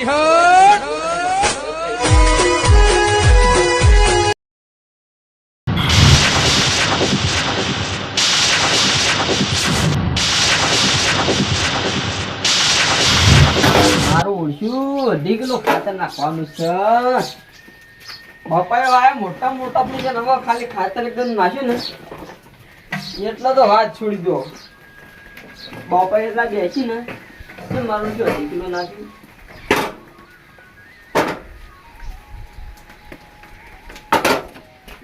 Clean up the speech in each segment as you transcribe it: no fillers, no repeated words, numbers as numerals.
મારું ઓળખ્યું અઢી કિલો ખાતર નાખવાનું છે. બપાએ વાય મોટા મોટા પૈસા નવા ખાલી ખાતર એકદમ નાખ્યું ને એટલા તો વાત છોડી દો. બપાએ એટલા બેસી ને મારું શું અઢી કિલો નાખ્યું.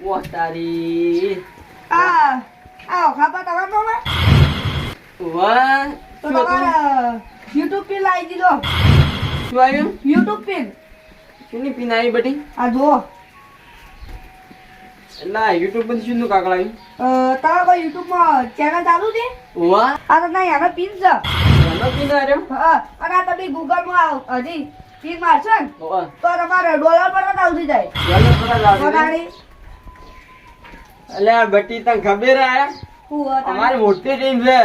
વાહ તારી ખાતા તમારે વાહ તો તમારે યુટ્યુબ પે લાવી દીધો. શું આવ્યું? યુટ્યુબ પે શેની પીન આવી બટી? આ જો એટલે યુટ્યુબ પર શું કાકડ આવ્યું? તમારે કોઈ યુટ્યુબ માં ચેનલ ચાલુ છે? વાહ આ તો નહીં આનો પિન છે. એનો પીન આવ્યો? હા અને આ તમે ગૂગલ માં હજી પિન મારશો ને વાહ તો તમારે ડોલર પર જ આવતી જાય. ચાલો થોડા લાવ દે. વગાડી એટલે બટી તને ખબર હે અમારી મોટી ટીમ છે.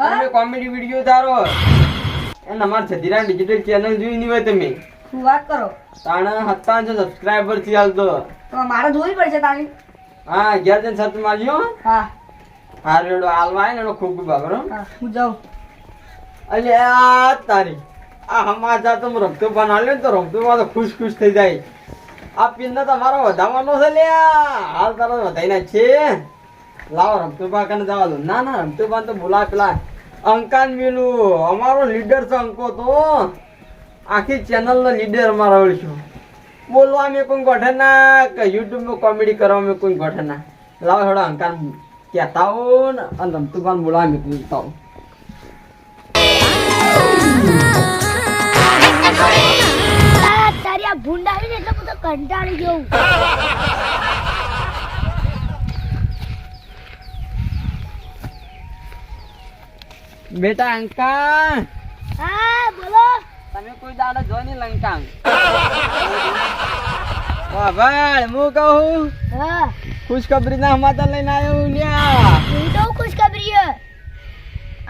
અમે કોમેડી વિડિયો તારો એને અમાર છદીરા ડિજિટલ ચેનલ જોઈ ની હોય તમે શું વાત કરો? તાણે 57 સબસ્ક્રાઇબર થી હાલ તો. તો મારે જોવી પડશે તારી. હા ઘેર જઈને સર્ચ મારજો. હા હા રેડો હાલવા આય ને એનો ખૂબ ખૂબ આભાર હો. હા હું જાઉં. અલ્યા તારી આ સમાચાર તો રમતો બનાવ્યો ને તો રમતો તો ખુશ ખુશ થઈ જાય. આ પિન ને તમારો વધારવાનો છે લ્યા હાલ તારો વધાઈ ના છે. લાવો રમતો બા કને જવા દો. ના ના રમતો બા તો બોલા પેલા અંકાન મેલું અમારો લીડર છે. અંકો તો આખી ચેનલ નો લીડર અમારો છું. બોલવા મેં કોઈ ગોઠે ના કે યુટ્યુબ માં કોમેડી કરવા મેં કોઈ ગોઠે ના. લાવો થોડા અંકાન કહેતા હો ને અને રમતો બા બોલવા મેં પૂછતા હો. તારી આ ભૂંડ આવી ને એટલે હું તો કંટાળી ગયો. બેટા અંકા હા બોલો. તમે કોઈ દાડો જો ની લંકા વાહ ભાઈ હું કહું હા ખુશખબરી ના સમાચાર લઈને આવ્યો લ્યા. હું તો ખુશખબરી હે.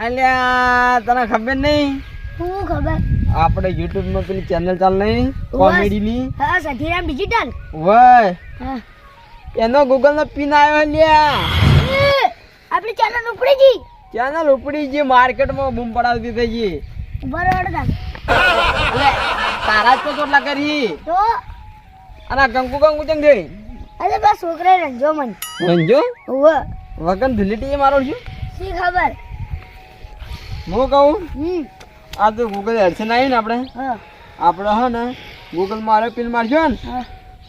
અલ્યા તને ખબર નહીં હું ખબર. આપણે યુટ્યુબ માં પેલી ચેનલ ચાલ નહીં કોમેડી ની? હા સધીરામ ડિજિટલ. વાહ હા એનો ગૂગલ નો પિન આવ્યો લ્યા. આપણી ચેનલ ઉપડી ગઈ. ચેનલ ઉપડી જે માર્કેટ માં બૂમ પડાવતી થઈ ગઈ. બરોબર હતા એટલે તારા જ તો ચોટલા કરી તો અને કંકુ કંકુ ચંગ ગઈ અરે બસ છોકરા રંજો મન રંજો ઓવે વગન ધુલીટી મારો છું. શી ખબર. હું કહું હમ આ તો ગૂગલ એડસન આવી ને આપણે હે ને ગૂગલ મારે પિન મારજો ને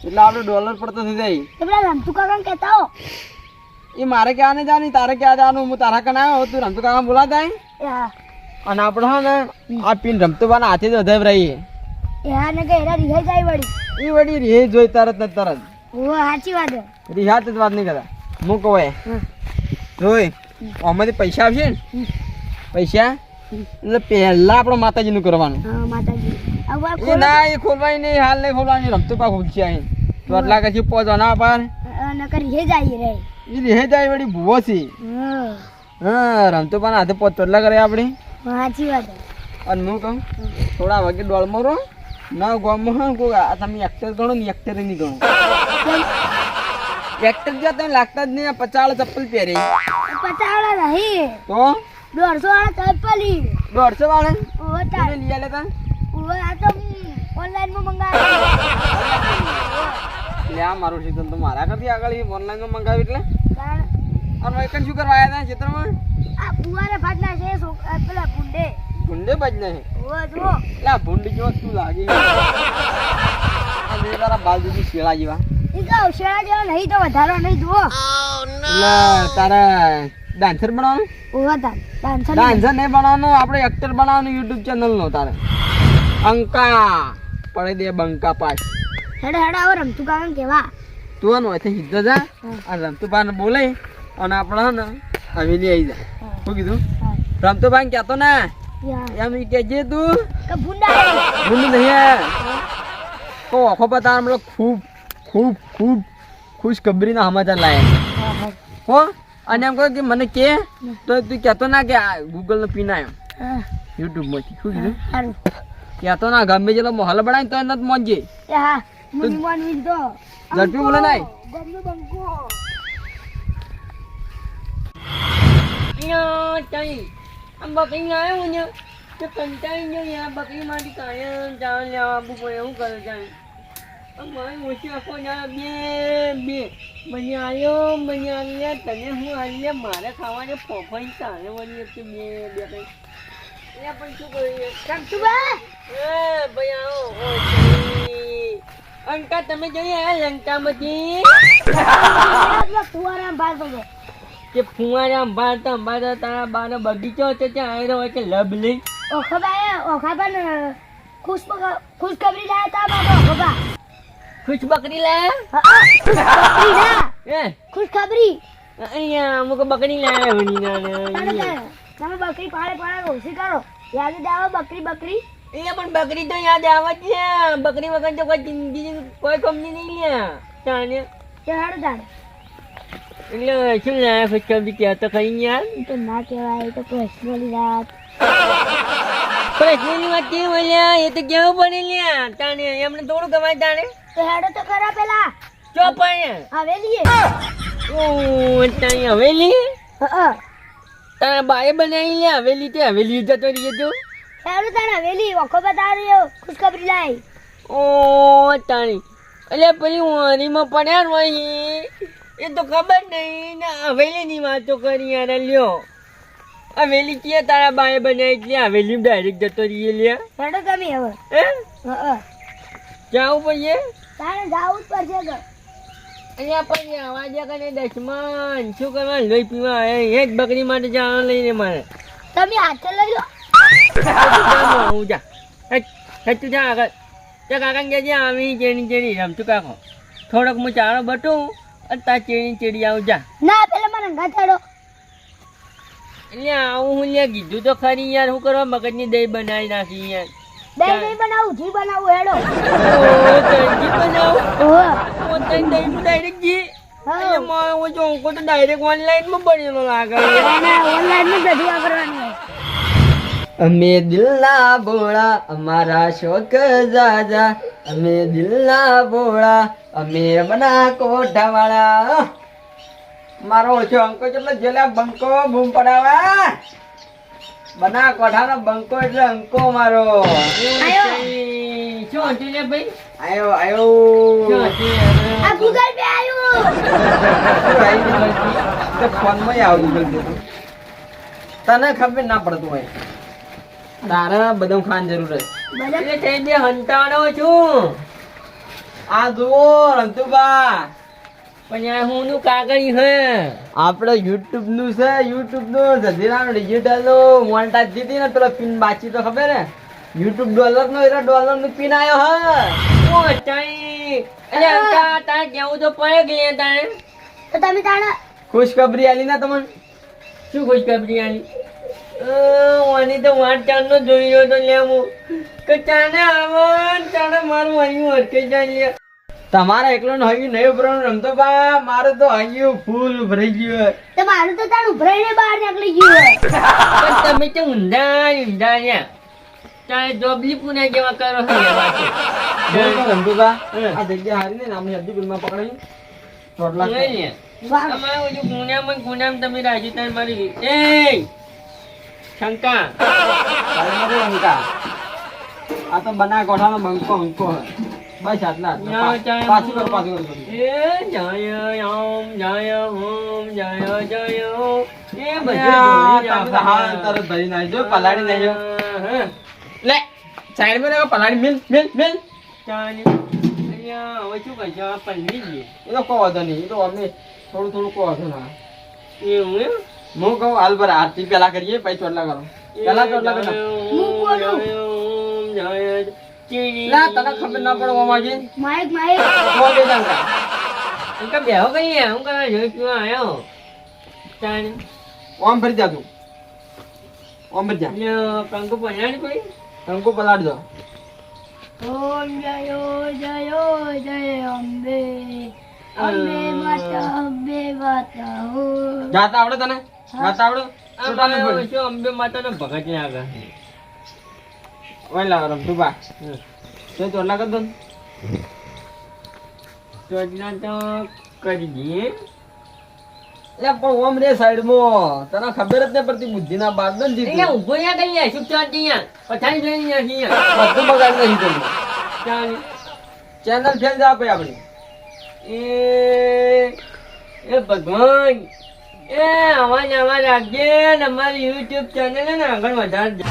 એટલે આપણે ડોલર પડતો થઈ જાય. તો પેલા રમતુ કાકા કહેતા હો એ મારે ક્યાં નહીં જવાની તારે ક્યાં જવાનું. હું તારા કને આવ્યો તું રમતું કાકા બોલા જાય હા અને આપણે હે ને આ પિન રમતું બાના હાથે જ વધાવ રહીએ. યા ને કે એરા રિહાઈ જાય વળી. એ વળી રે જોઈ તરત ને તરત ઓવે સાચી વાત હે. રિહાત જ વાત નહીં કરતા. હું કહું જોઈ આમાંથી પૈસા આવશે ને પૈસા એટલે પહેલા આપણે માતાજીનું કરવાનું. હા માતાજી એ ના એ ખોલવાય નહીં હાલ નહીં ખોલવાની રમતું પા ખુલશે અહીં તો આટલા કશી પહોંચવાના પાર નકર રિહાઈ જાય રે. એ રહે જાય વળી ભૂવો છે. હા રમતું પણ હાથે પોત એટલા કરે આપણે. સાચી વાત હે. અને હું કહું થોડા વાગે ડોળમાં રહો ના ગોમમાં હા કોઈ આ તમે એક્ટર ગણો ને એક્ટર નહીં ગણો. એક્ટર જ્યાં તમે લાગતા જ નહીં. 50 ચપ્પલ પહેરે 50 વાળા નહીં તો 150 વાળા ચપ્પલી. 150 વાળા ઓવે તાર લઈ લેતા ઓવે આ તો ઓનલાઈન માં મંગાવે. એટલે આ મારું સીઝન તો મારા કરતી આગળ ઓનલાઈનમાં મંગાવી એટલે અને એક શું કરવા આવ્યા હતા ખેતરમાં? આ ફુવારે ભાત ના છે પેલા ભૂંડે ભૂંડે બાજ નહીં ઓવે જો એટલે આ ભૂંડી જેવો શું લાગે આ બે તારા બાલ દીધી શેળા જેવા. ઈ તો શેડા જેવા નહીં તો વધારો નહીં જુઓ. એટલે તારા ડાન્સર બનાવવાનું? ઓવે તાર ડાન્સર ડાન્સર નહીં બનાવવાનું આપણે એક્ટર બનાવવાનું યુટ્યુબ ચેનલનો તારે. અંકા પડે દે બંકા પાસ. હેડે હેડે આવો રમતું કાકા કેવા તું આનો અહીંથી સીધો જા અને રમતુભાઈને બોલે અને આપણે ને હવેલી આવી જાય. શું કીધું? રમતુભાઈ કહેતો ને એમ કહેજે તું કે ભૂંડા ભૂંડ નહીં તો આખો બતા હમણાં ખૂબ ખૂબ ખૂબ ખુશખબરીના સમાચાર લાયા હો. અને એમ કહો કે મને કે તો તું કહેતો ના કે આ ગૂગલનો પિન આવ્યો યુટ્યુબમાંથી. શું કીધું? સારું કહેતો ના ગમે જેટલો મોહલ બનાવી તો નથી મોંજી એ હા મુની મોનવી તો ઝડપી બોલે નાય ગમે બંકો આમ બકરી લાવ્યો ને તો કંટાળી ગયો યાર બકરી માંથી કાયમ ચાવલ લેવા આપવું પડે એવું કરે જાય મારી ઓછી આખો યાર બે મને આવ્યો તને હું આલ્યા મારે ખાવાને પોફાઈ ચાલે વળી એક બે કઈ એ પણ શું કરીએ રમતુબા એ ભાઈ આવો અંકા તમે જોઈએ આ લંકામાંથી ફુવારા બાર બગો કે ફુવારા અંબાડતા તારા બાનો બગીચો છે ત્યાં આવી રહ્યો કે લબ લઈ ઓખા પણ ખુશખબરી લાયા તા બાબા ઓખા ખુશ બકરી લાયા બકરી ના એ ખુશખબરી અહીંયા અમુક બકરી લાયા વળી તમે બકરી પાડે ઓછી કરો યાદ આવો બકરી એ પણ બકરી તો યાદ આવે જ છે બકરી વગર તો કોઈ જિંદગી કોઈ કંપની નહીં લ્યા તાને તે હાડું તાણે એટલે શું લાયા ખુશખબરી કહેતો ખરી યાર તો ના કહેવાય તો પર્સનલી વાત પ્રશ્નની વાત કેવી બોલ્યા એ તો કેવું પડે લ્યા તાને એમને થોડું કમાય તાને તો હેડો તો ખરા પેલા ચો પણ હવેલીએ ઓ તાણી હવેલી હા તારા બાએ બનાવી લે હવેલી તે હવેલી જતો રહીએ તો હેડો તાણે હવેલી ઓખો બતાવ્યો ખુશખબરી લાઈ ઓ તાણી એટલે પેલી વારીમાં પડ્યા હોય એ તો ખબર નહીં ને હવેલીની વાતો કરી યાર લ્યો હવેલી કે તારા બાએ બનાવી એટલે હવેલી ડાયરેક્ટ જતો રહીએ લ્યા હેડો તમે હવે હે હા જાવું પડે તાણે જાવું જ પડશે તો અહીંયા પણ અવાજ કરે દસમાન શું કરવા લોહી પીવા એક બકરી માટે જવાનું લઈને મારે તમે હાથે લઈ લો હું જા તું જા આગળ ત્યાં કાકા કે જે આવી ચેડી રમતું કાકો થોડોક હું ચારો બટું અને તાર ચેડી આવું જા ના પેલા મને અંગા થડો એટલે આવું હું લ્યા કીધું તો ખરી યાર શું કરવા મગજની દહીં બનાવી નાખી યાર દહીં નહીં બનાવું ઘી બનાવું હેડો ઓ દહીં બનાવું ઓહો દહીં ડાયરેક્ટ જી હા મારો ચોંકો તો ડાયરેક્ટ ઓનલાઈનમાં બનેલો લાગે ઓનલાઈન માં બધું વાપરવાનું અમે દિલના ભોળા અમારા શોક જાજા અમે દિલના ભોળા અમે બના કોઠાવાળા મારો ઓછો અંકો એટલે જેલા બંકો બૂમ પડાવા બના કોઠાનો બંકો એટલે અંકો મારો શું હતું લે ભાઈ આયો શું હતું આ ગૂગલ પે આવ્યું ફોનમાં આવતું તને ખબર ના પડતું હોય તારે બધું ખાવાની જરૂર છે એટલે થઈ બે હંતાડો છું આ જુઓ રંતુબા પણ યાર હું નું કાગળી હે આપણે યુટ્યુબ નું છે યુટ્યુબ નું જધીરામ ડિજિટલ નું મોનેટાઈઝ દીધી ને પેલો પિન બાચી તો ખબર હે યુટ્યુબ ડોલર નો એરો ડોલર નું પિન આવ્યો હે ઓ તાઈ એટલે અંકા તાર કેવું તો પડે કે તારે તો તમે તાણે ખુશખબરી આલી ના તમને શું ખુશખબરી આલી ઓની તો વાટ ચાંદનો જોઈ રહ્યો તો લે હું કે ચાને આવો ચાને મારું અહીં અટકી જાય લે તમારા એકલો નું હયું નહીં ઉભરાનું રમતો બા મારું તો હયું ફૂલ ભરાઈ ગયું તો મારું તો તાણ ઉભરાઈને બહાર નીકળી ગયું પણ તમે તો ઊંધા લ્યા ચાલે જોબલી પુના જેવા કરો છો રમતો બા આ જગ્યા હારી ને આમ હજી ગુલમાં પકડાઈ ચોટલા તમારે ઓલું ગુનામાં તમે રાજી તાર મારી એ શંકા આ તો બના કોઠાનો બંકો અંકો હે બસ આટલા પાછું કર એ જય ઓમ જય ઓમ જય જય એ તરત ભરી નાખજો પલાળી નાખજો લે સાઈડ માં રહેવા પલાળી મિલ ચાલે અહીંયા હવે શું કરજો આ પલ્લી જ એ તો કહો વાંધો નહીં એ તો અમને થોડું કહો વાંધો ના એવું એમ હું કહું હાલ પર આરતી પેલા કરીએ પછી ચોટલા કરો પેલા ચોટલા કરો લા તને ખબર ના પડે ઓમાજી માઈક હો દે જાંકા અંકા બેહો કઈ હું કરવા જોઈ પીવા આવ્યો ચાલે ઓમ ભરી જા તું ઓમ ભરી જા કંકુ પલાડ કોઈ કંકુ પલાડ દો ઓમ જય અંબે અંબે માતા હો જાતા આવડે તને જાતા આવડે અંબે માતા નો ભગત ને આગળ ઓલા રમતું બા તો ચોટલા કર દો ને. ચોટલા તો કરી દઈએ. એટલે પણ ઓમ રે સાઈડમાં તને ખબર જ નહીં પડતી બુદ્ધિના બાર દો ને અહીંયા જીતું. ઊભો યા કઈ યા શું ચાલતી યા પથારી ફેરી યા અહીંયા બધું બગાડ નહીં તમે ચાલ ચેનલ ફેલ જા ભાઈ આપણી. એ ભગવાન એ અવાજ રાખજે ને અમારી યુટ્યુબ ચેનલ ને આગળ વધારજે.